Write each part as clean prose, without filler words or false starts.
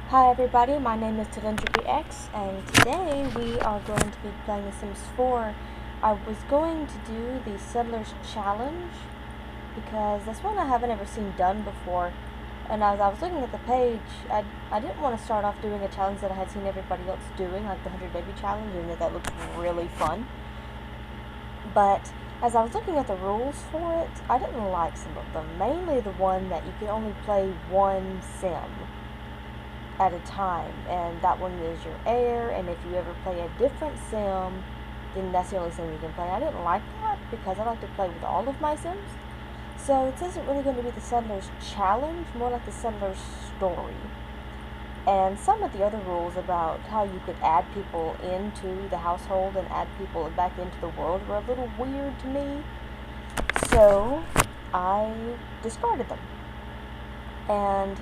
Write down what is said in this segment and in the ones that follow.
Hi everybody, my name is TalentropyX, and today we are going to be playing The Sims 4. I was going to do the Settlers Challenge, because that's one I haven't ever seen done before, and as I was looking at the page, I didn't want to start off doing a challenge that I had seen everybody else doing, like the 100 Baby Challenge, and that looked really fun. But as I was looking at the rules for it, I didn't like some of them, mainly the one that you can only play one sim at a time, and that one is your heir, and if you ever play a different sim, then that's the only sim you can play. I didn't like that because I like to play with all of my sims. So this isn't really going to be the Settlers Challenge, more like the Settlers Story. And some of the other rules about how you could add people into the household and add people back into the world were a little weird to me. So I discarded them. And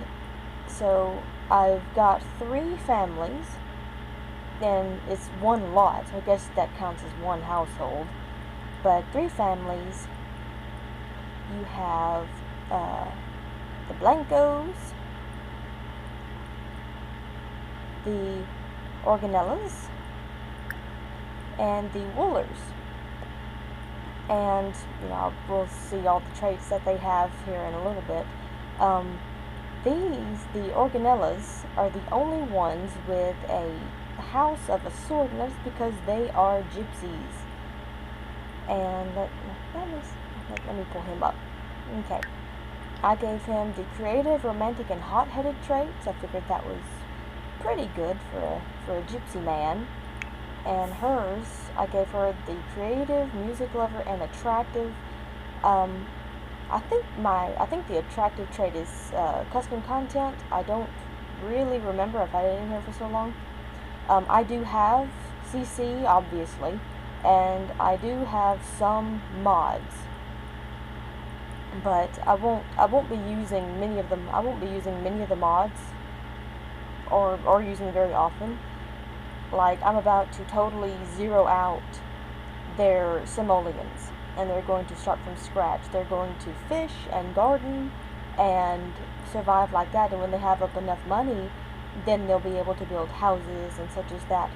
so I've got 3 families, and it's one lot, so I guess that counts as one household. But 3 families. You have the Blancos, the Organellas, and the Woolers. And, we'll see all the traits that they have here in a little bit. The Organellas, are the only ones with a house of assortments because they are gypsies. And let me pull him up. Okay. I gave him the creative, romantic, and hot-headed traits. I figured that was pretty good for a gypsy man. And hers, I gave her the creative, music lover, and attractive. I think the attractive trait is custom content. I don't really remember. I've had it in here for so long. I do have CC, obviously, and I do have some mods, but I won't be using many of them. I won't be using many of the mods, or using very often. Like, I'm about to totally zero out their simoleons, and they're going to start from scratch. They're going to fish and garden and survive like that, and when they have up enough money, then they'll be able to build houses and such as that.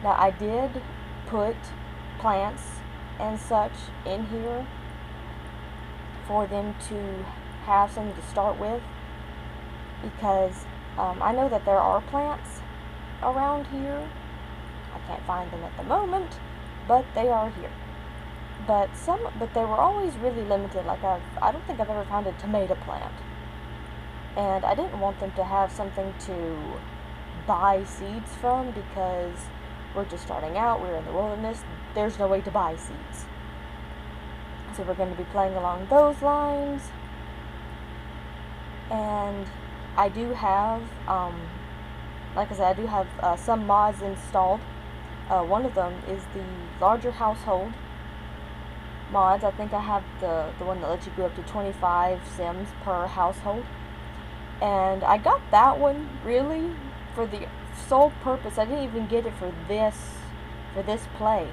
Now, I did put plants and such in here for them to have something to start with, because I know that there are plants around here. I can't find them at the moment, but they are here. But they were always really limited. Like, I don't think I've ever found a tomato plant, and I didn't want them to have something to buy seeds from, because we're just starting out, we're in the wilderness, there's no way to buy seeds. So we're going to be playing along those lines. And I do have, like I said, I do have some mods installed. One of them is the larger household mods. I think I have the one that lets you go up to 25 sims per household. And I got that one really for the sole purpose. I didn't even get it for this play.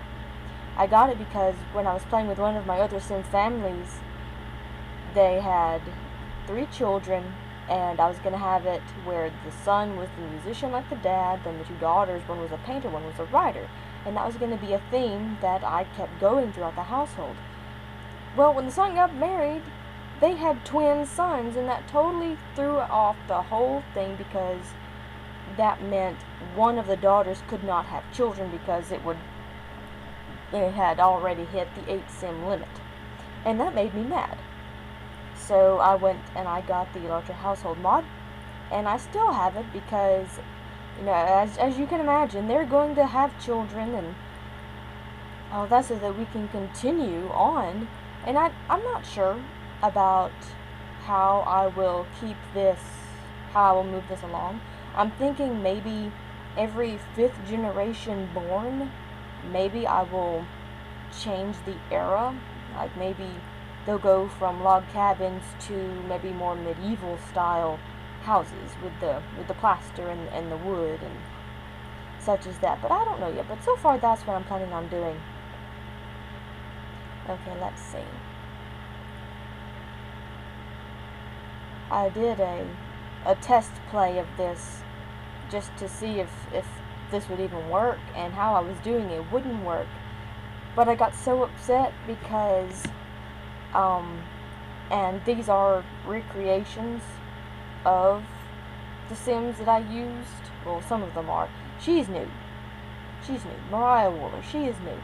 I got it because when I was playing with one of my other sim families, they had 3 children, and I was going to have it where the son was the musician like the dad, then the 2 daughters, one was a painter, one was a writer, and that was going to be a theme that I kept going throughout the household. Well, when the son got married, they had twin sons, and that totally threw off the whole thing, because that meant one of the daughters could not have children because it had already hit the 8 sim limit, and that made me mad. So I went and I got the larger household mod, and I still have it because, as you can imagine, they're going to have children, and all that, so that we can continue on. And I'm not sure about how I will move this along. I'm thinking maybe every 5th generation born, maybe I will change the era. Like, maybe they'll go from log cabins to maybe more medieval style houses with the plaster and the wood and such as that. But I don't know yet. But so far, that's what I'm planning on doing. Okay, let's see. I did a test play of this just to see if this would even work, and how I was doing it wouldn't work. But I got so upset because, and these are recreations of the Sims that I used. Well, some of them are. She's new. Mariah Wooler, she is new.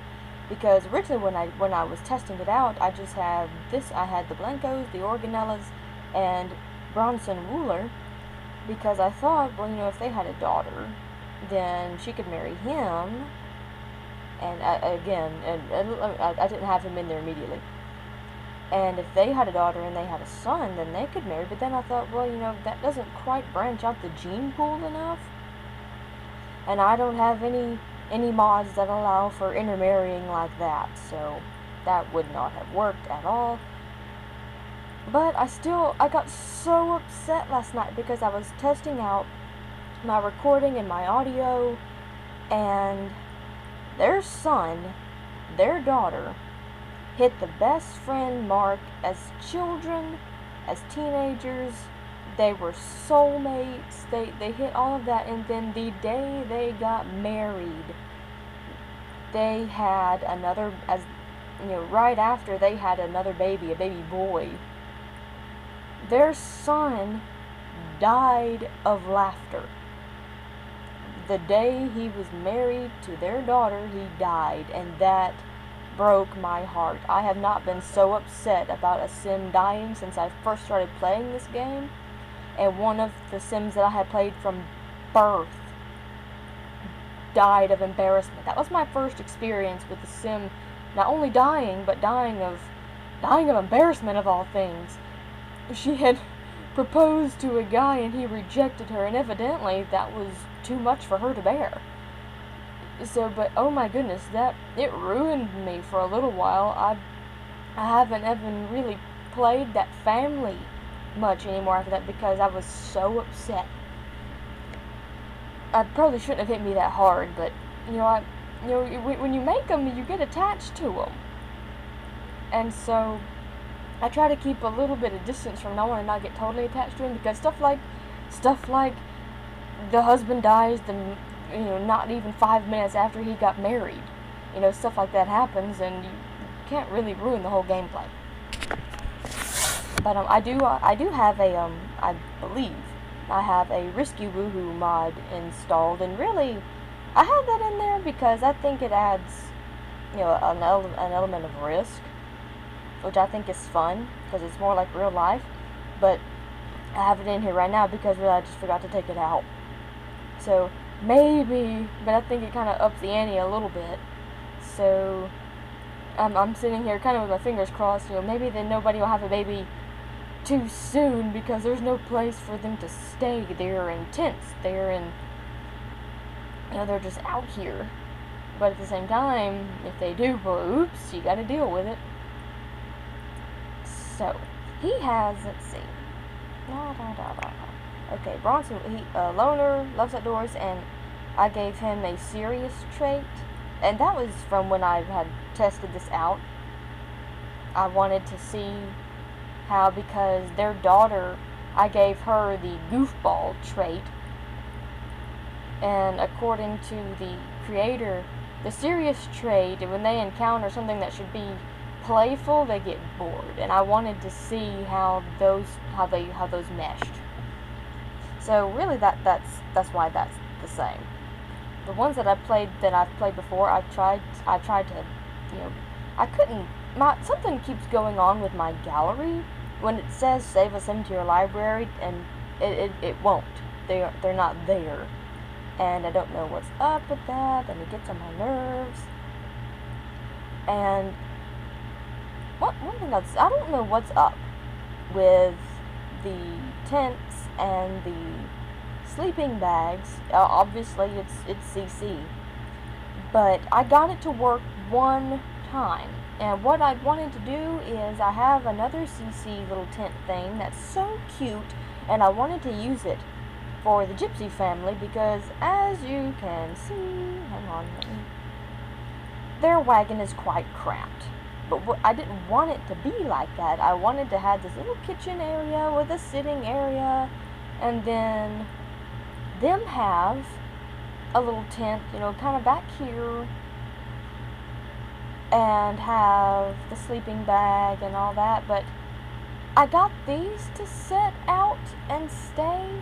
Because originally when I was testing it out, I just had this. I had the Blancos, the Organellas, and Bronson Wooler, because I thought, well, if they had a daughter, then she could marry him. And I didn't have him in there immediately. And if they had a daughter and they had a son, then they could marry. But then I thought, well, that doesn't quite branch out the gene pool enough. And I don't have any mods that allow for intermarrying like that, so that would not have worked at all. But I got so upset last night because I was testing out my recording and my audio, and their son, their daughter, hit the best friend mark as children, as teenagers. They were soulmates. They hit all of that, and then the day they got married, they had another, right after they had another baby, a baby boy. Their son died of laughter. The day he was married to their daughter, he died, and that broke my heart. I have not been so upset about a Sim dying since I first started playing this game. And one of the Sims that I had played from birth died of embarrassment. That was my first experience with the Sim not only dying, but dying of embarrassment, of all things. She had proposed to a guy and he rejected her, and evidently that was too much for her to bear. So, but oh my goodness, it ruined me for a little while. I haven't even really played that family much anymore after that because I was so upset. I probably shouldn't have hit me that hard, but when you make them, you get attached to them, and so I try to keep a little bit of distance from no one and not get totally attached to him, because stuff like the husband dies, not even 5 minutes after he got married, stuff like that happens, and you can't really ruin the whole gameplay. But I do have I believe I have a Risky Woohoo mod installed, and really I have that in there because I think it adds an element of risk, which I think is fun because it's more like real life. But I have it in here right now because really I just forgot to take it out. So maybe, but I think it kind of ups the ante a little bit. So I'm sitting here kind of with my fingers crossed. Maybe then nobody will have a baby too soon because there's no place for them to stay. They're in tents. They're in, they're just out here. But at the same time, if they do, well, oops, you gotta deal with it. So, he has, let's see. Okay, Bronson, loner, loves outdoors, and I gave him a serious trait. And that was from when I had tested this out. I wanted to see how, because their daughter, I gave her the goofball trait, and according to the creator, the serious trait, when they encounter something that should be playful, they get bored, and I wanted to see how those meshed. So really that's why that's the same. The ones that I've played before, I've tried to, I couldn't. Something keeps going on with my gallery when it says save a sim to your library, and it won't. They're not there, and I don't know what's up with that, and it gets on my nerves. And one thing else, I don't know what's up with the tents and the sleeping bags. Obviously it's CC, but I got it to work one time. And what I wanted to do is, I have another CC little tent thing that's so cute, and I wanted to use it for the Gypsy family because, as you can see, hang on, their wagon is quite cramped. But I didn't want it to be like that. I wanted to have this little kitchen area with a sitting area, and then them have a little tent, you know, kind of back here, and have the sleeping bag and all that, but I got these to set out and stay,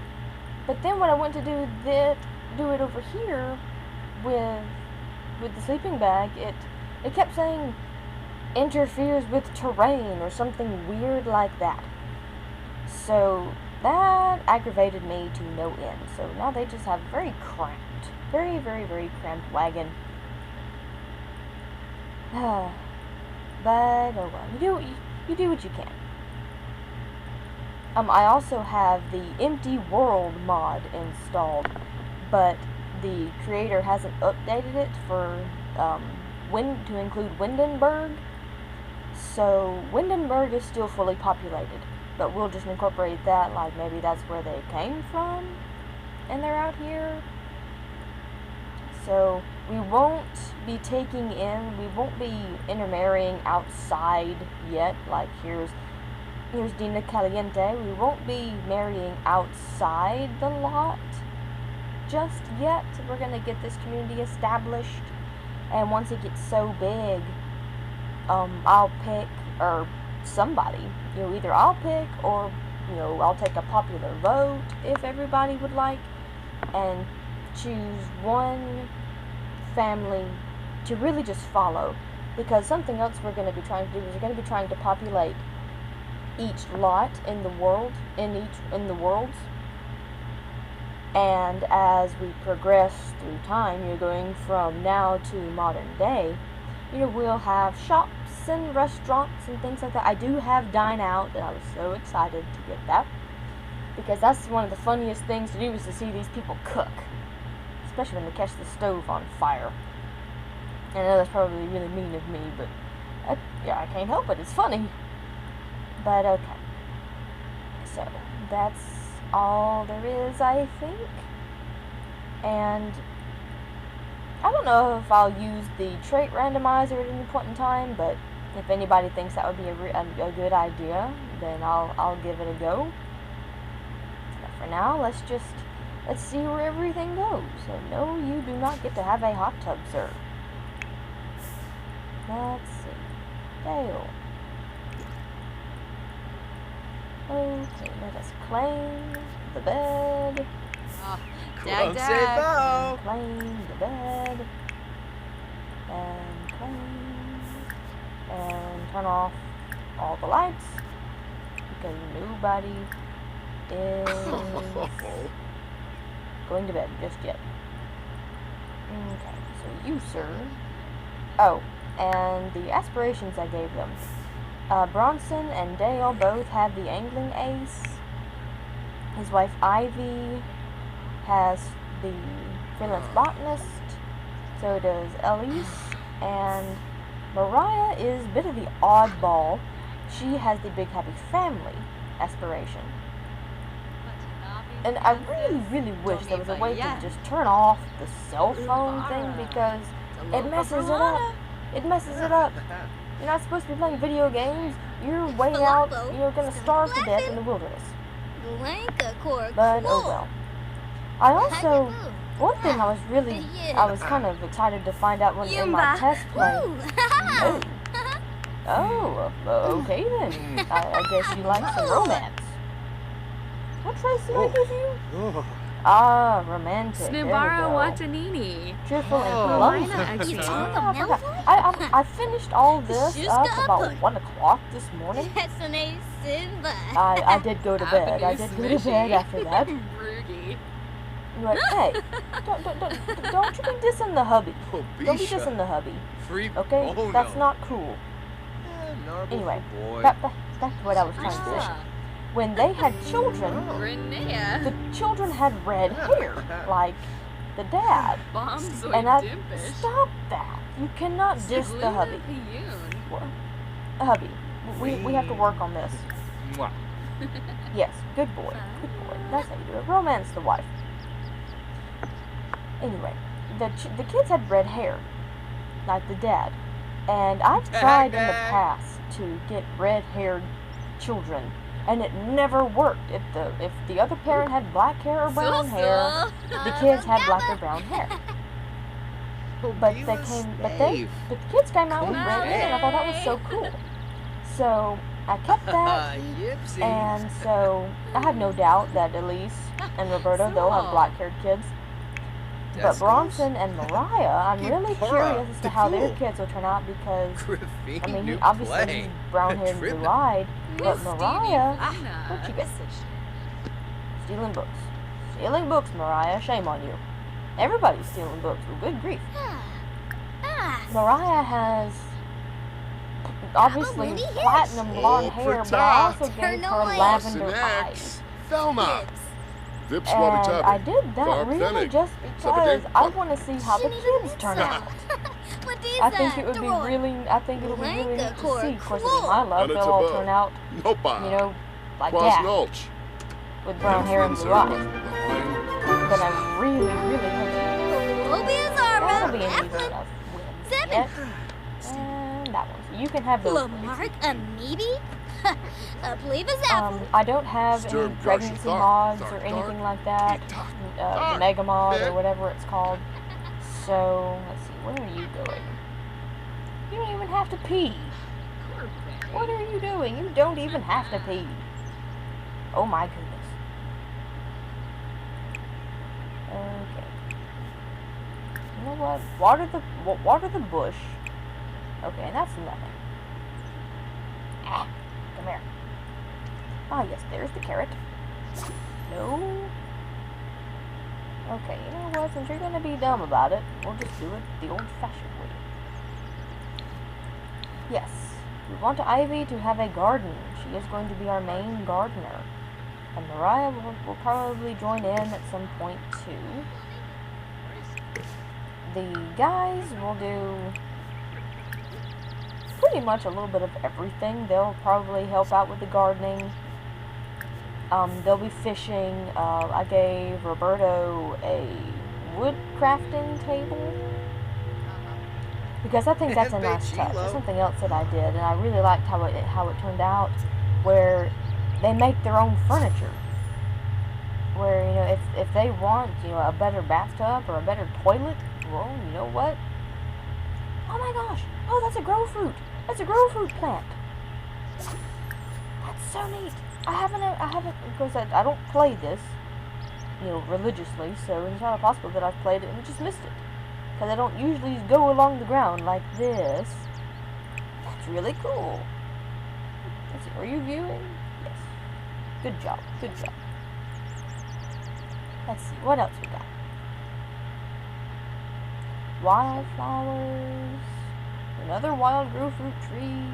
but then when I went to do it over here with the sleeping bag, it kept saying interferes with terrain or something weird like that. So that aggravated me to no end. So now they just have very cramped, very, very, very cramped wagon. But oh well, you do what you can. I also have the Empty World mod installed, but the creator hasn't updated it for to include Windenburg. So Windenburg is still fully populated, but we'll just incorporate that, like maybe that's where they came from and they're out here. So we won't be we won't be intermarrying outside yet, like here's Dina Caliente. We won't be marrying outside the lot just yet. We're going to get this community established, and once it gets so big, I'll pick, or somebody, you know, either I'll pick or, you know, I'll take a popular vote if everybody would like, and choose one family to really just follow, because something else we're going to be trying to do is we're going to be trying to populate each lot in the world, in the worlds, and as we progress through time, you're going from now to modern day, you know, we'll have shops and restaurants and things like that. I do have Dine Out, and I was so excited to get that, because that's one of the funniest things to do, is to see these people cook, especially when they catch the stove on fire. And I know that's probably really mean of me, but yeah, I can't help it, it's funny. But okay, so that's all there is, I think. And I don't know if I'll use the trait randomizer at any point in time, but if anybody thinks that would be a good idea, then I'll give it a go. But for now, let's see where everything goes. So no, you do not get to have a hot tub, sir. Let's see. Dale. Okay, let us claim the bed. Dag. And claim the bed. And claim. And turn off all the lights, because nobody is going to bed just yet. Okay, so you, sir. Oh, and the aspirations I gave them. Bronson and Dale both have the angling ace. His wife Ivy has the freelance botanist. So does Elise. And Mariah is a bit of the oddball. She has the big happy family aspiration. And I really, really wish there was a way to just turn off the cell phone thing, because it messes it up. It messes it up. You're not supposed to be playing video games. You're way out. You're gonna starve to death in the wilderness. But oh well. I also, one thing I was kind of excited to find out when in my test play. Okay then. I guess you like some romance. What traits did I give you? Ah, romantic. Snibara Watanini. Cheerful and lovely. I finished all this up about 1 o'clock this morning. I did go to bed. I did go to bed after that. But hey, don't you be dissing the hubby. Don't be dissing the hubby. Okay? That's not cool. Anyway, back to what I was trying to say. When they had children, the children had red hair, like the dad. And stop that. You cannot diss the hubby. Hubby, we have to work on this. Yes, good boy. Good boy. That's how you do it. Romance the wife. Anyway, the kids had red hair, like the dad. And I've tried in the past to get red-haired children and it never worked. If the other parent had black hair or brown hair, the kids had black or brown hair. But the kids came out with red hair, and I thought that was so cool. So I kept that, and so I have no doubt that Elise and Roberto, they'll have black-haired kids. But Bronson and Mariah, I'm really curious as to how their kids will turn out, because, I mean, he obviously he's brown-haired and blue-eyed, but Mariah, what'd you get? Stealing books. Stealing books, Mariah, shame on you. Everybody's stealing books, well, good grief. Mariah has obviously platinum blonde hair, but I also gave her lavender eyes. Thelma. And I did that really just because I want to see how the kids turn out. I think it would be really neat to see. Of course, in my love, they'll all turn out, you know, like that, with brown hair and blue eyes. But I really hope that'll be an easy enough win. Yet. And that one. So you can have those. Lamarck, a maybe? I don't have any pregnancy mods or anything like that. The Mega Mod or whatever it's called. So, let's see, where are you going? You don't even have to pee. What are you doing? You don't even have to pee. Oh my goodness. Okay. You know what? Water the bush. Okay, and that's nothing. Ah, come here. Ah, yes, there's the carrot. No. Okay, you know what? Since you're gonna be dumb about it, we'll just do it the old-fashioned way. Yes, we want Ivy to have a garden. She is going to be our main gardener. And Mariah will probably join in at some point, too. The guys will do pretty much a little bit of everything. They'll probably help out with the gardening. They'll be fishing. I gave Roberto a wood crafting table because I think that's a nice touch. That's something else that I did, and I really liked how it turned out, where they make their own furniture. Where, you know, if they want, you know, a better bathtub or a better toilet, well, you know what? Oh my gosh! Oh, that's a grow fruit. That's a grow fruit plant. That's so neat. I haven't, because I don't play this, you know, religiously, so it's not possible that I've played it and just missed it. Because I don't usually go along the ground like this. That's really cool. Let's see, are you viewing? Yes. Good job, good job. Let's see, what else we got? Wildflowers. Another wild grow fruit tree.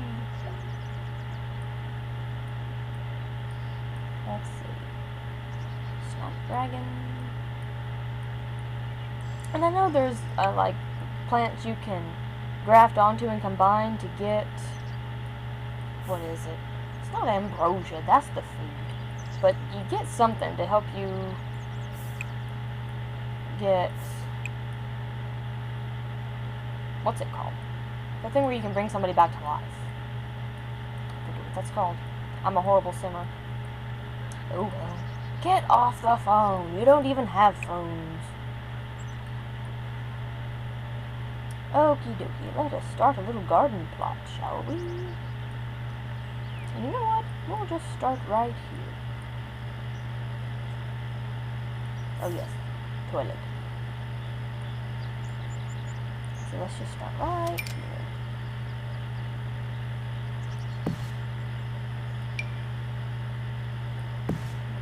Let's see. Snapdragon. And I know there's like plants you can graft onto and combine to get, what is it? It's not ambrosia, that's the food. But you get something to help you get, what's it called? The thing where you can bring somebody back to life. I forget what that's called. I'm a horrible simmer. Oh well. Get off the phone. You don't even have phones. Okie dokie. Let us start a little garden plot, shall we? And you know what? We'll just start right here. Oh yes. Toilet. So let's just start right here.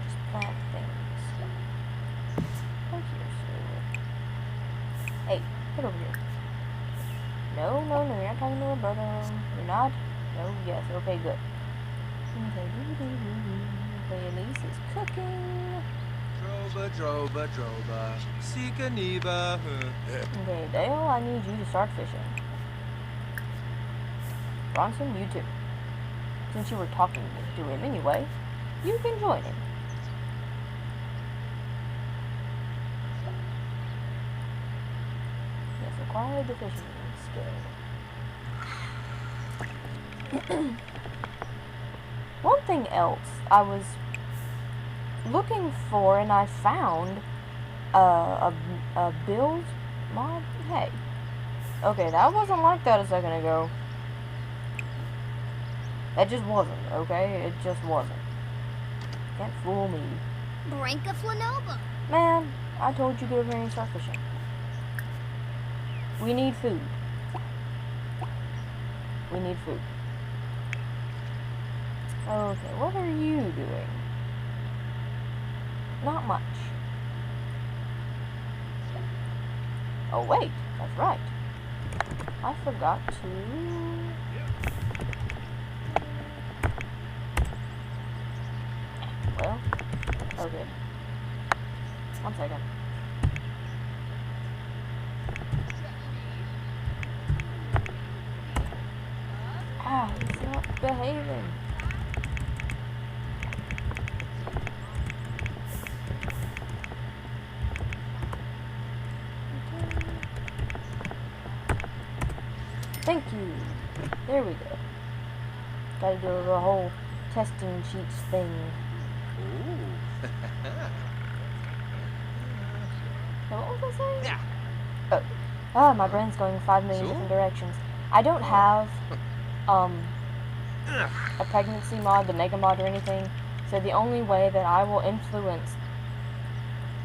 Just plant things. Right here, so. Hey, get over here. No, you're not talking to Roberto. You're not? No, yes, okay, good. Okay, Elise is cooking. Droba, Sika Neva. Okay, Dale, I need you to start fishing. Bronson, you too. Since you were talking to him anyway, you can join him. Yes, acquire the fishing skill. One something else I was looking for, and I found a build mod. Hey. Okay, that wasn't like that a second ago. That just wasn't, okay? It just wasn't. Can't fool me. Branca Flanova. Man, I told you go over here and start fishing. We need food. We need food. Okay, what are you doing? Not much. Oh wait, that's right. I forgot to... Well, okay. 1 second. Ah, he's not behaving. Thank you. There we go. Gotta do the whole testing sheets thing. Ooh. So what was I saying? Yeah. Oh. Ah, my brain's going 5 million different directions. I don't have a pregnancy mod, the mega mod, or anything. So the only way that I will influence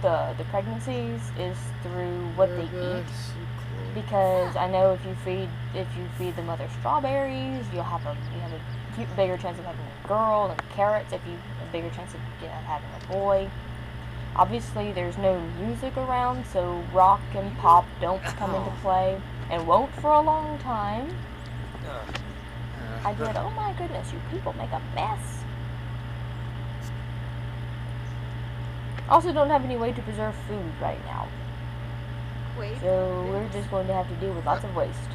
the pregnancies is through what they eat. Because I know if you feed the mother strawberries, you have a bigger chance of having a girl, and carrots if you a bigger chance of having a boy. Obviously, there's no music around, so rock and pop don't come into play, and won't for a long time. I did. Oh my goodness, you people make a mess. Also, don't have any way to preserve food right now. Wait. So we're just going to have to deal with lots of waste.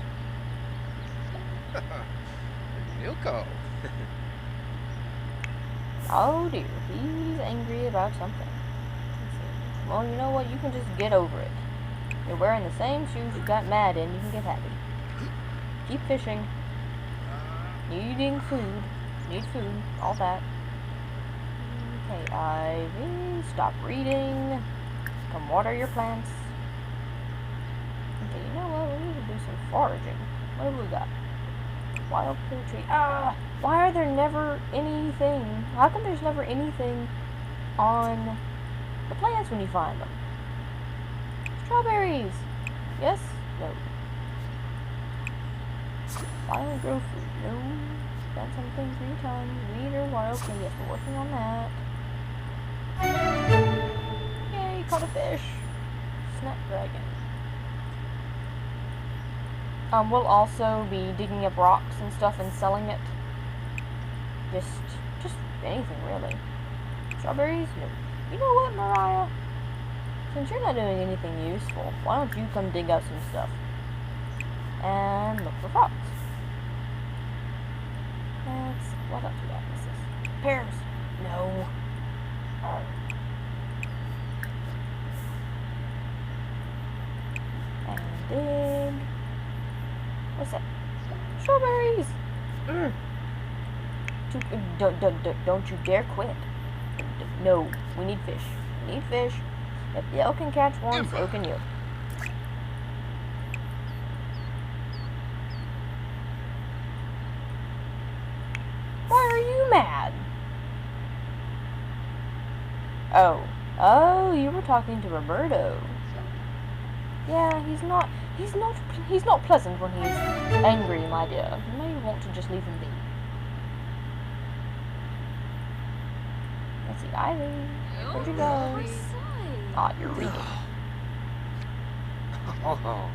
Milko. Oh dear, he's angry about something. Let's see. Well, you know what? You can just get over it. You're wearing the same shoes you got mad in. You can get happy. Keep fishing. Needing food. Need food. All that. Okay, Ivy. Stop reading. Come water your plants. Okay, you know what? We need to do some foraging. What have we got? Wild poultry. Ah! Why are there never anything? How come there's never anything on the plants when you find them? Strawberries! Yes? No. Wild grow food. No. Got something 3 times. Weed or wild. Okay, yes, we're working on that. Yay, caught a fish. Snapdragon. We'll also be digging up rocks and stuff and selling it. Just anything, really. Strawberries? No. You know what, Mariah? Since you're not doing anything useful, why don't you come dig up some stuff? And look for rocks. What else we got? What's this? Pears? No. And dig. What's that? Strawberries! Don't you dare quit. No, we need fish. We need fish. If the elk can catch one, so can you. Why are you mad? Oh, you were talking to Roberto. Yeah, he's not pleasant when he's angry, my dear. You may want to just leave him be. Let's see, Ivy. Where'd you go? Ah, you're reading. Oh.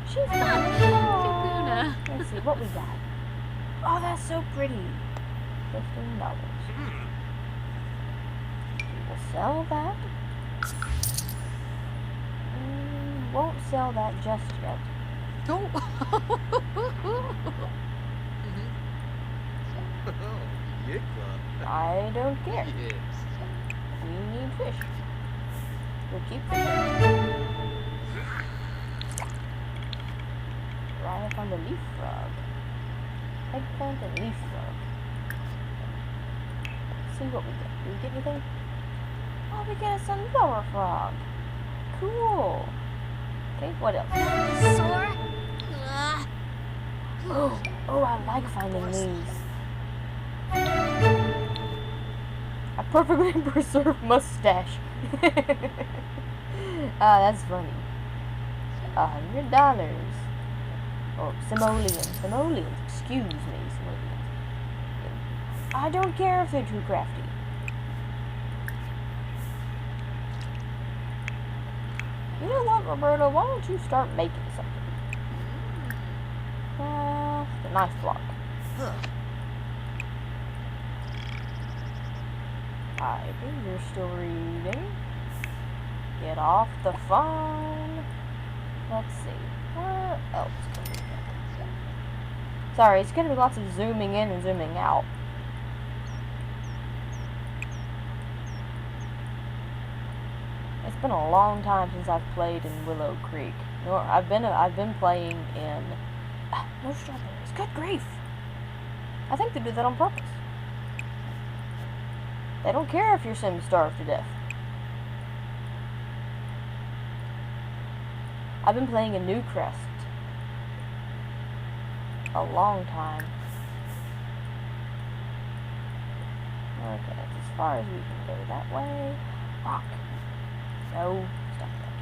She's fun. Kakuna. Let's see, what we got? Oh, that's so pretty. $15. We will sell that. Won't sell that just yet. Don't. I don't care. Yes. We need fish. We'll keep fishing. Right up on the leaf frog. Eggplant and leaf frog. see what we get. Do we get anything? Oh, we get a sunflower frog. Cool. Okay, what else? Sore? Oh, I like finding these. A perfectly preserved mustache. That's funny. $100. Oh, simoleons. Excuse me, simoleons. I don't care if they're too crafty. You know what, Roberta? Why don't you start making something? The knife block. Ivy, you're still reading. Get off the phone. Let's see. Where else can we go? Sorry, it's gonna be lots of zooming in and zooming out. It's been a long time since I've played in Willow Creek. I've been playing in no strawberries. Good grief! I think they do that on purpose. They don't care if your Sims starve to death. I've been playing in Newcrest a long time. Okay, that's as far as we can go that way. Rock. No, stop that.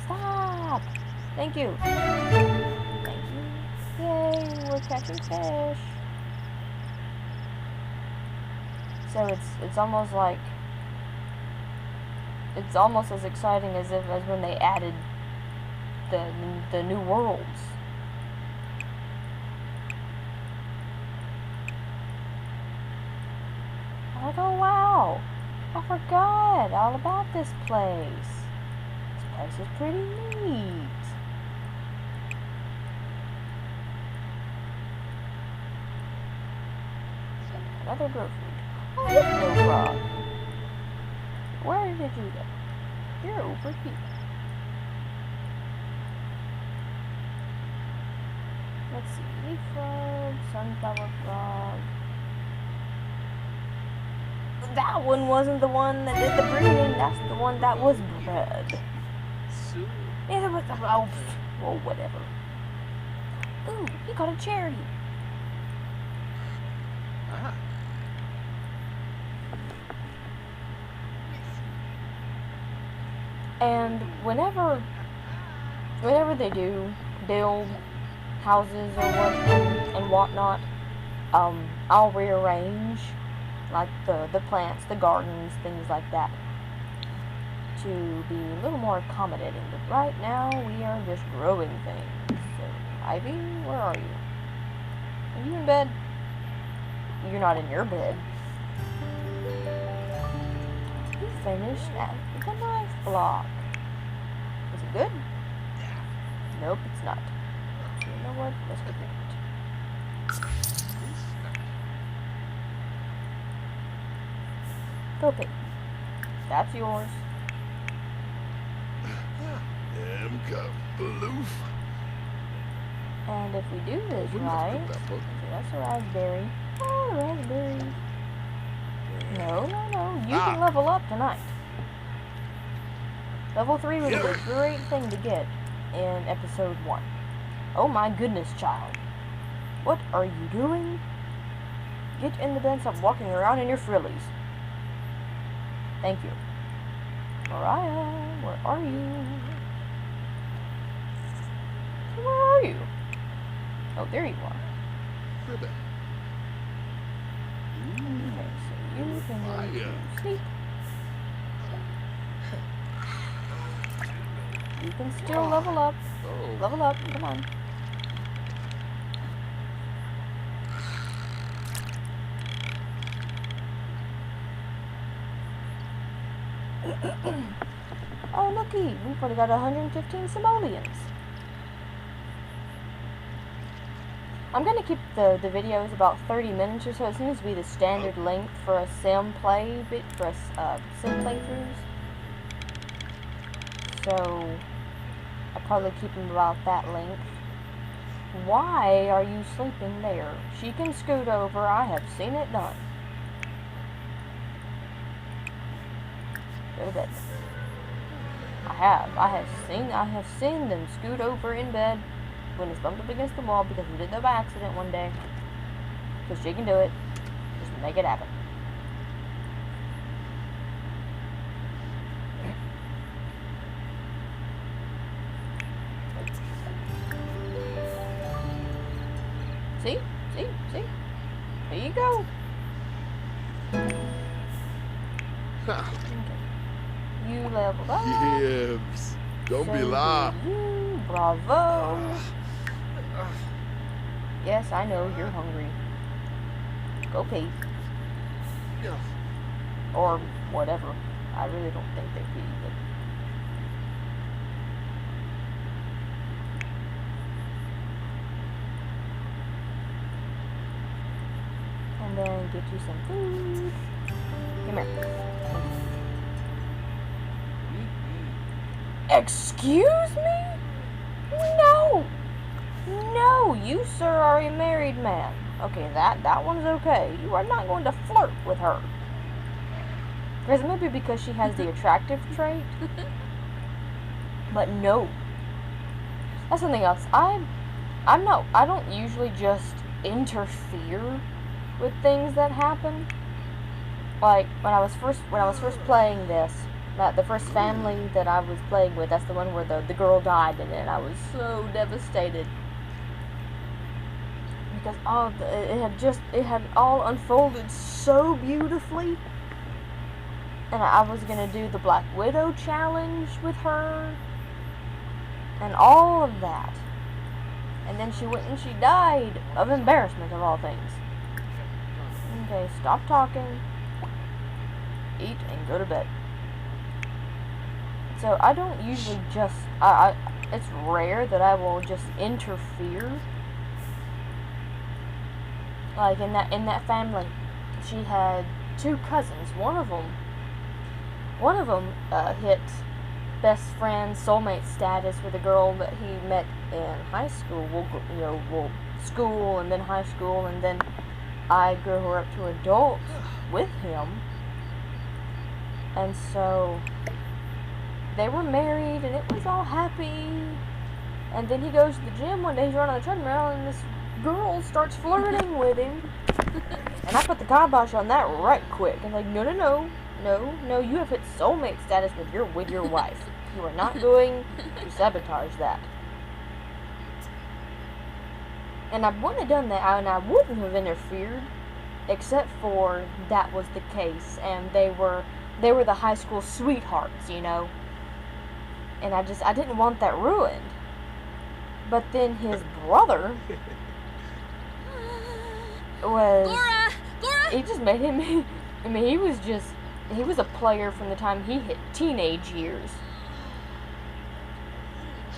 Stop! Thank you. Thank you. Yay, we're catching fish. So it's almost like it's almost as exciting as when they added the new worlds. I'm like, oh wow, I forgot all about this place. This place is pretty neat. Another grocery. Oh, Hypno Frog. Where did you go? You're over here. Let's see. Leaf frog, sunflower frog. That one wasn't the one that did the breeding. That's the one that was bred. Neither was the well, whatever. Ooh, he got a cherry. Ah. And whenever they do build houses or and whatnot, I'll rearrange like the plants, the gardens, things like that, to be a little more accommodating. But right now we are just growing things. So, Ivy, where are you? Are you in bed? You're not in your bed. You finished the knife block. Is it good? Nope, it's not. So you know what? Let's get it. Go pick. That's yours. And if we do this right, that's a raspberry. Oh, raspberry. No. You can level up tonight. Level 3 would be a great thing to get in episode 1. Oh my goodness, child. What are you doing? Get in the bed, stop walking around in your frillies. Thank you. Mariah, where are you? Where are you? Oh, there you are. Okay, so you can go to sleep. You can still level up. Oh. Level up, come on. Oh, looky, we've already got 115 simoleons. I'm going to keep the videos about 30 minutes or so. It seems to be the standard length for a sim sim playthroughs. So, I'll probably keep them about that length. Why are you sleeping there? She can scoot over. I have seen it done. Go to bed. I have seen them scoot over in bed when it's bumped up against the wall because we did that by accident one day. Because she can do it. Just make it happen. See? See? See? There you go. Okay. You leveled up. Yibs. Don't be So lying. do you. Bravo. Yes, I know you're hungry. Go pee. Or whatever. I really don't think they pee, but... And then get you some food. Come here. Excuse me? No! No, you, sir, are a married man. Okay, that one's okay. You are not going to flirt with her. Because maybe because she has the attractive trait. But no. That's something else. I don't usually just interfere with things that happen. Like when I was first playing this, the first family that I was playing with, that's the one where the girl died in it, and I was so devastated. Because it had all unfolded so beautifully. And I was gonna do the Black Widow challenge with her. And all of that. And then she went and she died of embarrassment of all things. Okay, stop talking. Eat and go to bed. So I don't usually just, it's rare that I will just interfere. Like in that family, she had two cousins. One of them hit best friend, soulmate status with a girl that he met in high school. School and then high school, and then I grew her up to adult with him. And so they were married, and it was all happy. And then he goes to the gym one day, he's running on the treadmill, and this girl starts flirting with him. And I put the kibosh on that right quick. And like, no, you have hit soulmate status with your wife. You are not going to sabotage that. And I wouldn't have done that, and I wouldn't have interfered, except for that was the case, and they were the high school sweethearts, you know. And I didn't want that ruined. But then his brother was... Gora! He just made him... I mean, he was a player from the time he hit teenage years.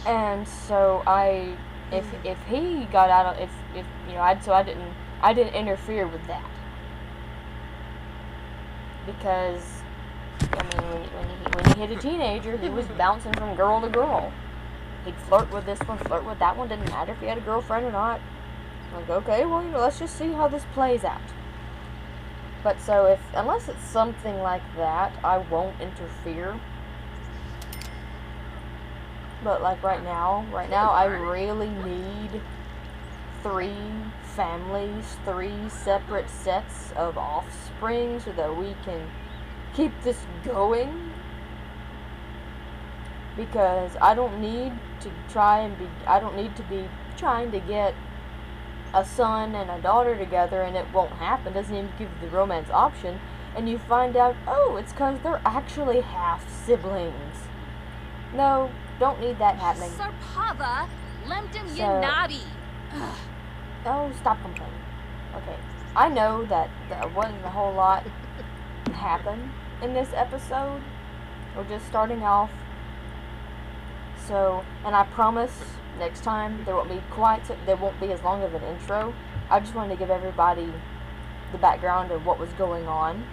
And so if he got out of... If you know, I didn't interfere with that. Because... I mean, when he hit a teenager, he was bouncing from girl to girl. He'd flirt with this one, flirt with that one. Didn't matter if he had a girlfriend or not. Like, okay, well, you know, let's just see how this plays out. But so unless it's something like that, I won't interfere. But like right now, I really need 3 families, 3 separate sets of offspring so that we can keep this going, because I don't need to be trying to get a son and a daughter together and it won't happen. Doesn't even give you the romance option, and you find out, oh, it's because they're actually half siblings. No, don't need that happening. Sarpava, Lemtum So- Yanabi. Oh, stop complaining. Okay, I know that there wasn't a whole lot happen in this episode. We're just starting off. So, and I promise next time there won't be as long of an intro. I just wanted to give everybody the background of what was going on.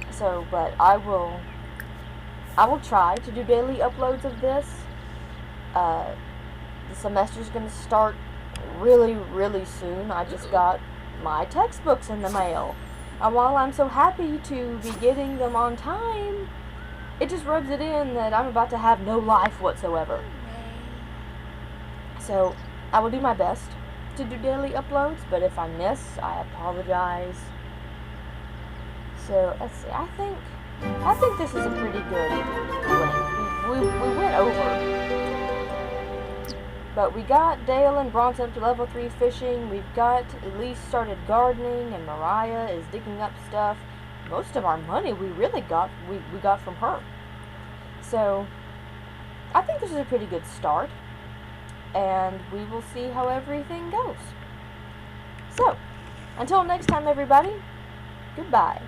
So, but I will try to do daily uploads of this. The semester's going to start really, really soon. I just got my textbooks in the mail. And while I'm so happy to be getting them on time, it just rubs it in that I'm about to have no life whatsoever. So, I will do my best to do daily uploads, but if I miss, I apologize. So, let's see, I think this is a pretty good length. We went over. But we got Dale and Bronson up to level 3 fishing. We've got Elise started gardening, and Mariah is digging up stuff. Most of our money we really got we got from her. So I think this is a pretty good start, and we will see how everything goes. So until next time, everybody, goodbye.